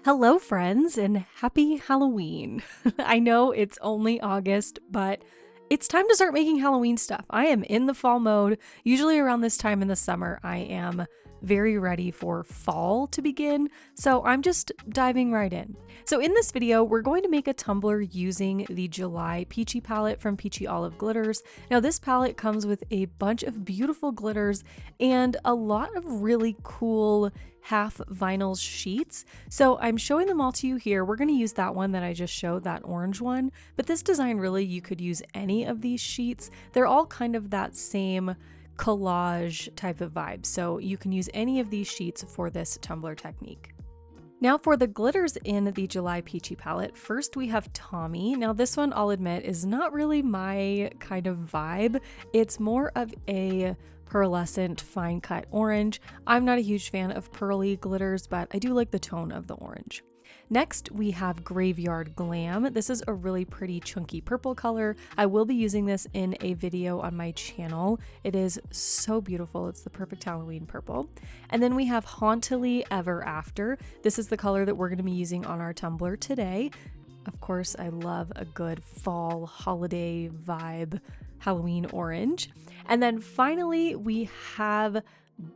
Hello, friends, and happy Halloween. I know it's only August, but it's time to start making Halloween stuff. I am in the fall mode. Usually, around this time in the summer, I am very ready for fall to begin, so I'm just diving right in. So, in this video, we're going to make a tumbler using the July Peachy palette from Peachy Olive Glitters. Now, this palette comes with a bunch of beautiful glitters and a lot of really cool half vinyl sheets. So I'm showing them all to you here. We're going to use that one that I just showed, that orange one, but this design really, you could use any of these sheets. They're all kind of that same collage type of vibe. So you can use any of these sheets for this tumbler technique. Now for the glitters in the July Peachy palette, first we have Tommy. Now this one, I'll admit, is not really my kind of vibe. It's more of a pearlescent fine cut orange. I'm not a huge fan of pearly glitters, but I do like the tone of the orange. Next, we have Graveyard Glam. This is a really pretty chunky purple color. I will be using this in a video on my channel. It is so beautiful. It's the perfect Halloween purple. And then we have Hauntily Ever After. This is the color that we're going to be using on our tumbler today. Of course, I love a good fall holiday vibe Halloween orange. And then finally, we have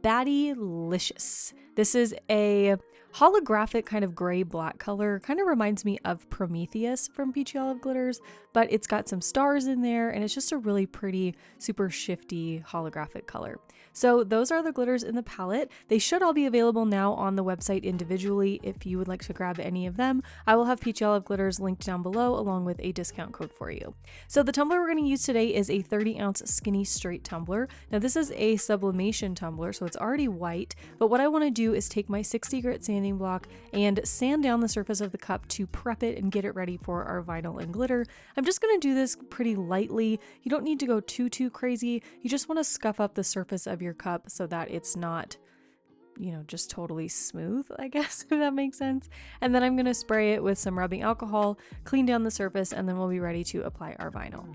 Battylicious. This is a holographic kind of gray-black color. Kind of reminds me of Prometheus from Peachy Olive Glitters, but it's got some stars in there, and it's just a really pretty, super shifty holographic color. So those are the glitters in the palette. They should all be available now on the website individually if you would like to grab any of them. I will have Peachy Olive Glitters linked down below along with a discount code for you. So the tumbler we're going to use today is a 30-ounce skinny straight tumbler. Now this is a sublimation tumbler, so it's already white, but what I want to do is take my 60 grit sanding block and sand down the surface of the cup to prep it and get it ready for our vinyl and glitter. I'm just going to do this pretty lightly. You don't need to go too crazy. You just want to scuff up the surface of your cup so that it's not, you know, just totally smooth, I guess, if that makes sense. And then I'm going to spray it with some rubbing alcohol, clean down the surface, and then we'll be ready to apply our vinyl.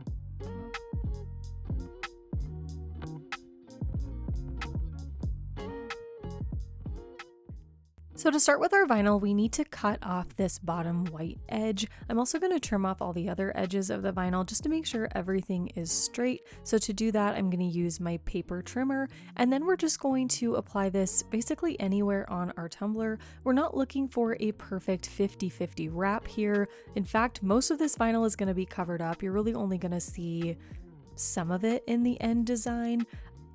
So to start with our vinyl, we need to cut off this bottom white edge. I'm also going to trim off all the other edges of the vinyl just to make sure everything is straight. So to do that, I'm going to use my paper trimmer, and then we're just going to apply this basically anywhere on our tumbler. We're not looking for a perfect 50-50 wrap here. In fact, most of this vinyl is going to be covered up. You're really only going to see some of it in the end design.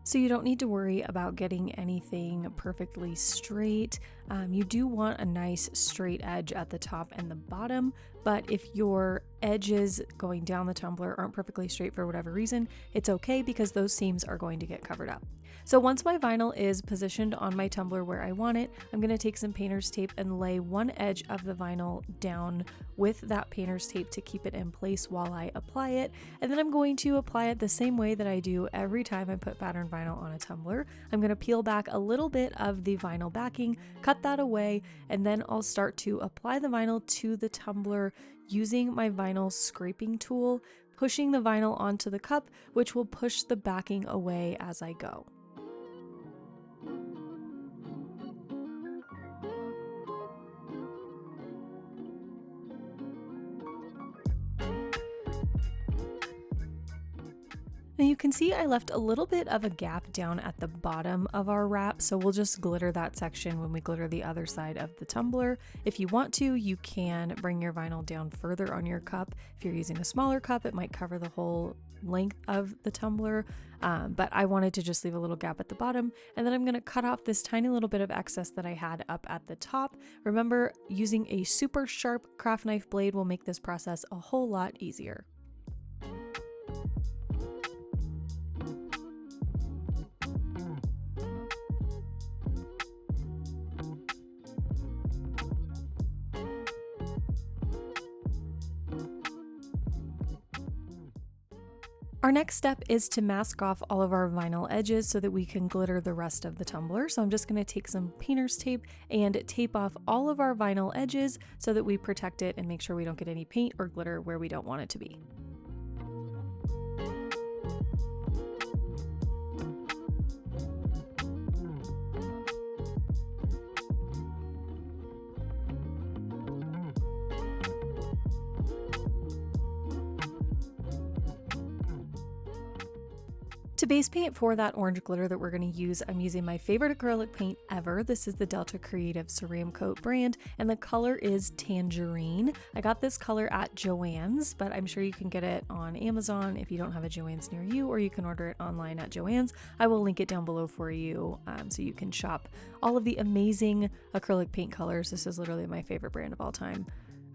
So you don't need to worry about getting anything perfectly straight. You do want a nice straight edge at the top and the bottom, but if your edges going down the tumbler aren't perfectly straight for whatever reason, it's okay because those seams are going to get covered up. So once my vinyl is positioned on my tumbler where I want it, I'm going to take some painter's tape and lay one edge of the vinyl down with that painter's tape to keep it in place while I apply it. And then I'm going to apply it the same way that I do every time I put pattern vinyl on a tumbler. I'm going to peel back a little bit of the vinyl backing, cut that away, and then I'll start to apply the vinyl to the tumbler using my vinyl scraping tool, pushing the vinyl onto the cup, which will push the backing away as I go. Now you can see I left a little bit of a gap down at the bottom of our wrap, so we'll just glitter that section when we glitter the other side of the tumbler. If you want to, you can bring your vinyl down further on your cup. If you're using a smaller cup, it might cover the whole length of the tumbler, but I wanted to just leave a little gap at the bottom, and then I'm going to cut off this tiny little bit of excess that I had up at the top. Remember, using a super sharp craft knife blade will make this process a whole lot easier. Our next step is to mask off all of our vinyl edges so that we can glitter the rest of the tumbler. So I'm just going to take some painter's tape and tape off all of our vinyl edges so that we protect it and make sure we don't get any paint or glitter where we don't want it to be. To base paint for that orange glitter that we're going to use, I'm using my favorite acrylic paint ever. This is the Delta Creative Ceramcoat brand, and the color is Tangerine. I got this color at Joann's, but I'm sure you can get it on Amazon if you don't have a Joann's near you, or you can order it online at Joann's. I will link it down below for you so you can shop all of the amazing acrylic paint colors. This is literally my favorite brand of all time.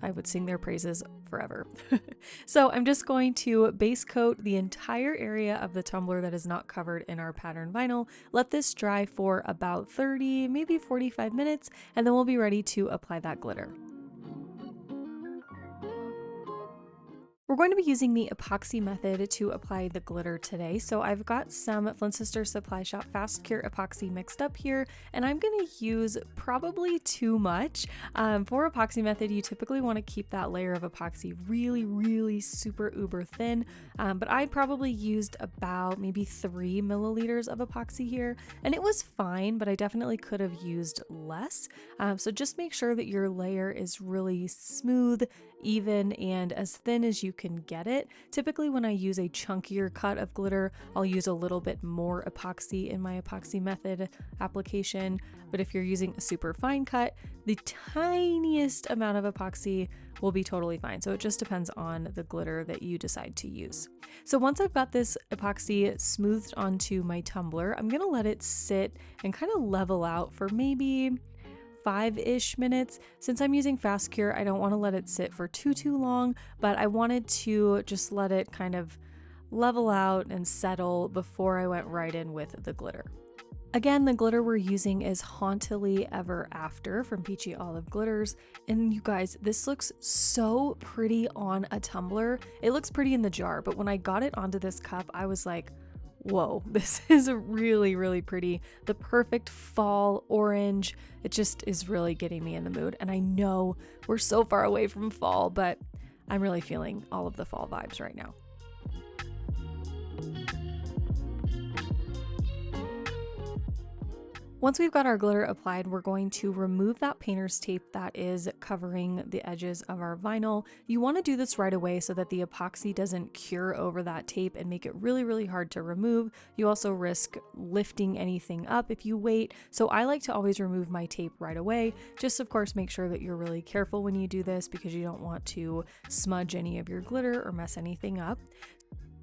I would sing their praises forever. So I'm just going to base coat the entire area of the tumbler that is not covered in our pattern vinyl. Let this dry for about 30, maybe 45 minutes, and then we'll be ready to apply that glitter. We're going to be using the epoxy method to apply the glitter today. So I've got some Flynn Sisters Supply Shop Fast Cure epoxy mixed up here, and I'm going to use probably too much. For epoxy method, you typically want to keep that layer of epoxy really super uber thin, but I probably used about maybe 3 milliliters of epoxy here, and it was fine, but I definitely could have used less. So just make sure that your layer is really smooth, even, and as thin as you can get it. Typically when I use a chunkier cut of glitter, I'll use a little bit more epoxy in my epoxy method application, but if you're using a super fine cut, the tiniest amount of epoxy will be totally fine. So it just depends on the glitter that you decide to use. So once I've got this epoxy smoothed onto my tumbler, I'm gonna let it sit and kind of level out for maybe 5-ish minutes. Since I'm using Fast Cure, I don't want to let it sit for too long, but I wanted to just let it kind of level out and settle before I went right in with the glitter. Again, the glitter we're using is Hauntily Ever After from Peachy Olive Glitters. And you guys, this looks so pretty on a tumbler. It looks pretty in the jar, but when I got it onto this cup, I was like, whoa, this is really pretty. The perfect fall orange. It just is really getting me in the mood. And I know we're so far away from fall, but I'm really feeling all of the fall vibes right now. Once we've got our glitter applied, we're going to remove that painter's tape that is covering the edges of our vinyl. You want to do this right away so that the epoxy doesn't cure over that tape and make it really hard to remove. You also risk lifting anything up if you wait. So I like to always remove my tape right away. Just of course make sure that you're really careful when you do this because you don't want to smudge any of your glitter or mess anything up.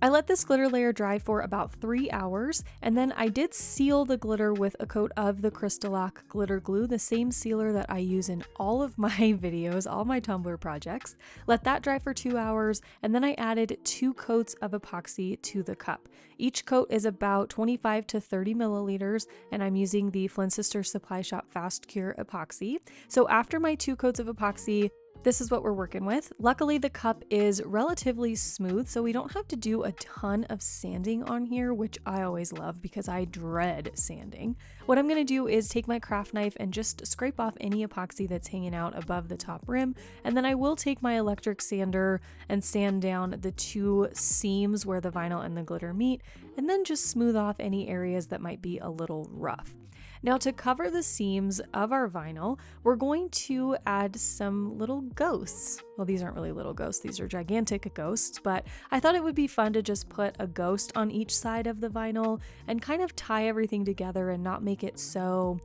I let this glitter layer dry for about 3 hours, and then I did seal the glitter with a coat of the Crystalac glitter glue, the same sealer that I use in all of my videos, all my Tumbler projects. Let that dry for 2 hours, and then I added 2 coats of epoxy to the cup. Each coat is about 25 to 30 milliliters, and I'm using the Flynn Sisters Supply Shop Fast Cure epoxy. So after my 2 coats of epoxy, this is what we're working with. Luckily, the cup is relatively smooth, so we don't have to do a ton of sanding on here, which I always love because I dread sanding. What I'm gonna do is take my craft knife and just scrape off any epoxy that's hanging out above the top rim, and then I will take my electric sander and sand down the 2 seams where the vinyl and the glitter meet, and then just smooth off any areas that might be a little rough. Now to cover the seams of our vinyl, we're going to add some little ghosts. Well, these aren't really little ghosts, these are gigantic ghosts, but I thought it would be fun to just put a ghost on each side of the vinyl and kind of tie everything together and not make it so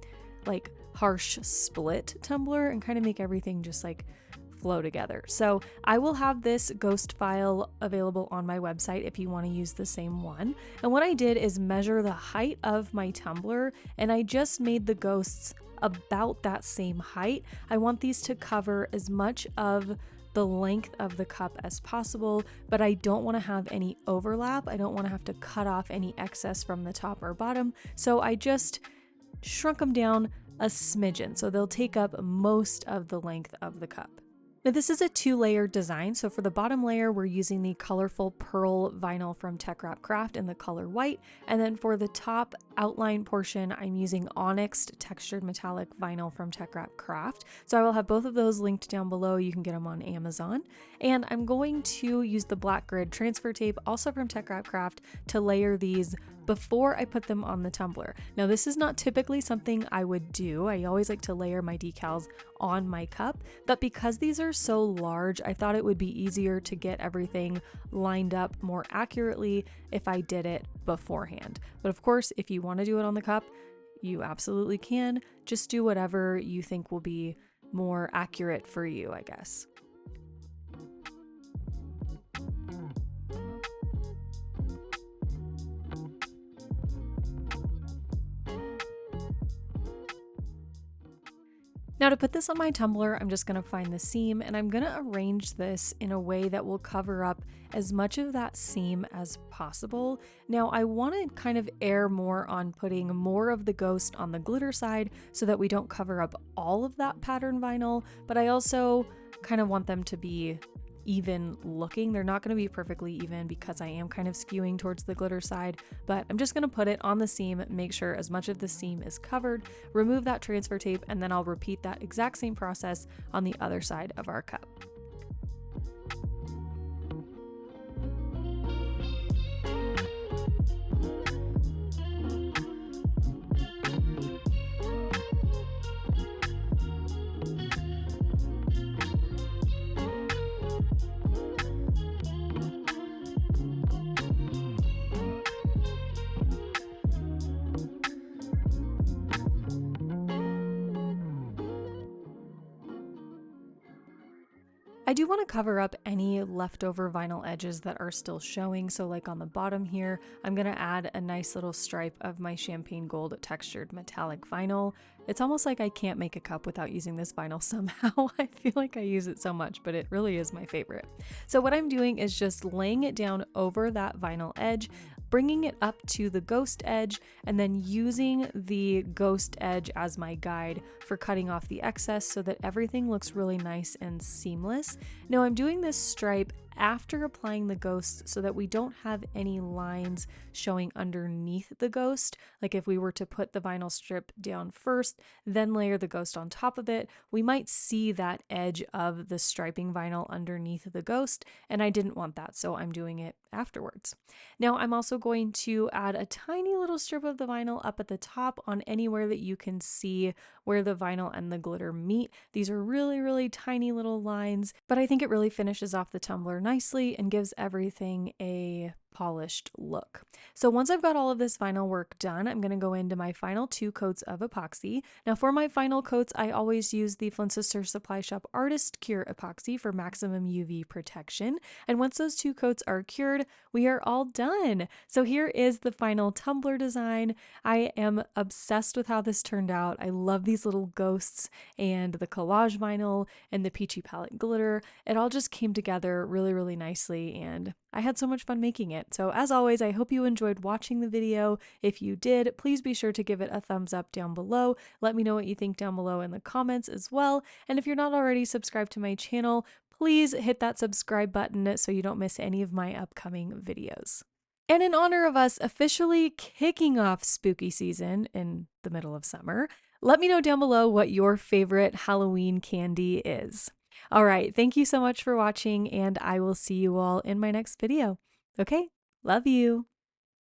like harsh split tumbler and kind of make everything just like flow together. So I will have this ghost file available on my website if you want to use the same one. And what I did is measure the height of my tumbler, and I just made the ghosts about that same height. I want these to cover as much of the length of the cup as possible, but I don't want to have any overlap. I don't want to have to cut off any excess from the top or bottom. So I just shrunk them down a smidgen, so they'll take up most of the length of the cup. Now this is a 2-layer design, so for the bottom layer we're using the colorful pearl vinyl from TECKWRAP Craft in the color white, and then for the top outline portion I'm using onyxed textured metallic vinyl from TECKWRAP Craft. So I will have both of those linked down below, you can get them on Amazon. And I'm going to use the black grid transfer tape, also from TECKWRAP Craft, to layer these before I put them on the tumbler. Now this is not typically something I would do. I always like to layer my decals on my cup, but because these are so large, I thought it would be easier to get everything lined up more accurately if I did it beforehand. But of course, if you want to do it on the cup, you absolutely can. Just do whatever you think will be more accurate for you, I guess. Now to put this on my tumbler, I'm just going to find the seam and I'm going to arrange this in a way that will cover up as much of that seam as possible. Now I want to kind of err more on putting more of the ghost on the glitter side so that we don't cover up all of that pattern vinyl, but I also kind of want them to be even looking. They're not going to be perfectly even because I am kind of skewing towards the glitter side, but I'm just going to put it on the seam, make sure as much of the seam is covered, remove that transfer tape, and then I'll repeat that exact same process on the other side of our cup. I do want to cover up any leftover vinyl edges that are still showing. So like on the bottom here, I'm going to add a nice little stripe of my champagne gold textured metallic vinyl. It's almost like I can't make a cup without using this vinyl somehow. I feel like I use it so much, but it really is my favorite. So what I'm doing is just laying it down over that vinyl edge, bringing it up to the ghost edge, and then using the ghost edge as my guide for cutting off the excess so that everything looks really nice and seamless. Now I'm doing this stripe after applying the ghost so that we don't have any lines showing underneath the ghost. Like if we were to put the vinyl strip down first, then layer the ghost on top of it, we might see that edge of the striping vinyl underneath the ghost, and I didn't want that, so I'm doing it afterwards. Now I'm also going to add a tiny little strip of the vinyl up at the top on anywhere that you can see where the vinyl and the glitter meet. These are really, really tiny little lines, but I think it really finishes off the tumbler nicely and gives everything a polished look. So once I've got all of this vinyl work done, I'm going to go into my final 2 coats of epoxy. Now for my final coats, I always use the Flynn Sisters Supply Shop Artist Cure Epoxy for maximum UV protection. And once those 2 coats are cured, we are all done. So here is the final tumbler design. I am obsessed with how this turned out. I love these little ghosts and the collage vinyl and the peachy palette glitter. It all just came together really, really nicely, and I had so much fun making it. So as always, I hope you enjoyed watching the video. If you did, please be sure to give it a thumbs up down below. Let me know what you think down below in the comments as well. And if you're not already subscribed to my channel, please hit that subscribe button so you don't miss any of my upcoming videos. And in honor of us officially kicking off spooky season in the middle of summer, let me know down below what your favorite Halloween candy is. All right, thank you so much for watching, and I will see you all in my next video. Okay, love you.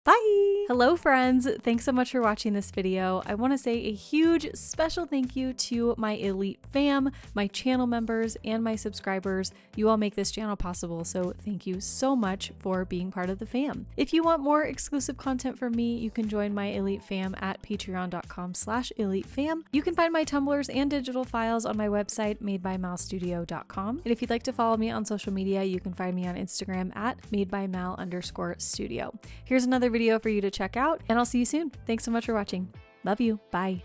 Bye! Hello friends, thanks so much for watching this video. I want to say a huge special thank you to my elite fam, my channel members, and my subscribers. You all make this channel possible, so thank you so much for being part of the fam. If you want more exclusive content from me, you can join my elite fam at patreon.com/elitefam. You can find my tumblers and digital files on my website madebymalstudio.com. And if you'd like to follow me on social media, you can find me on Instagram at madebymal_studio. Here's another video for you to check out, and I'll see you soon. Thanks so much for watching. Love you. Bye.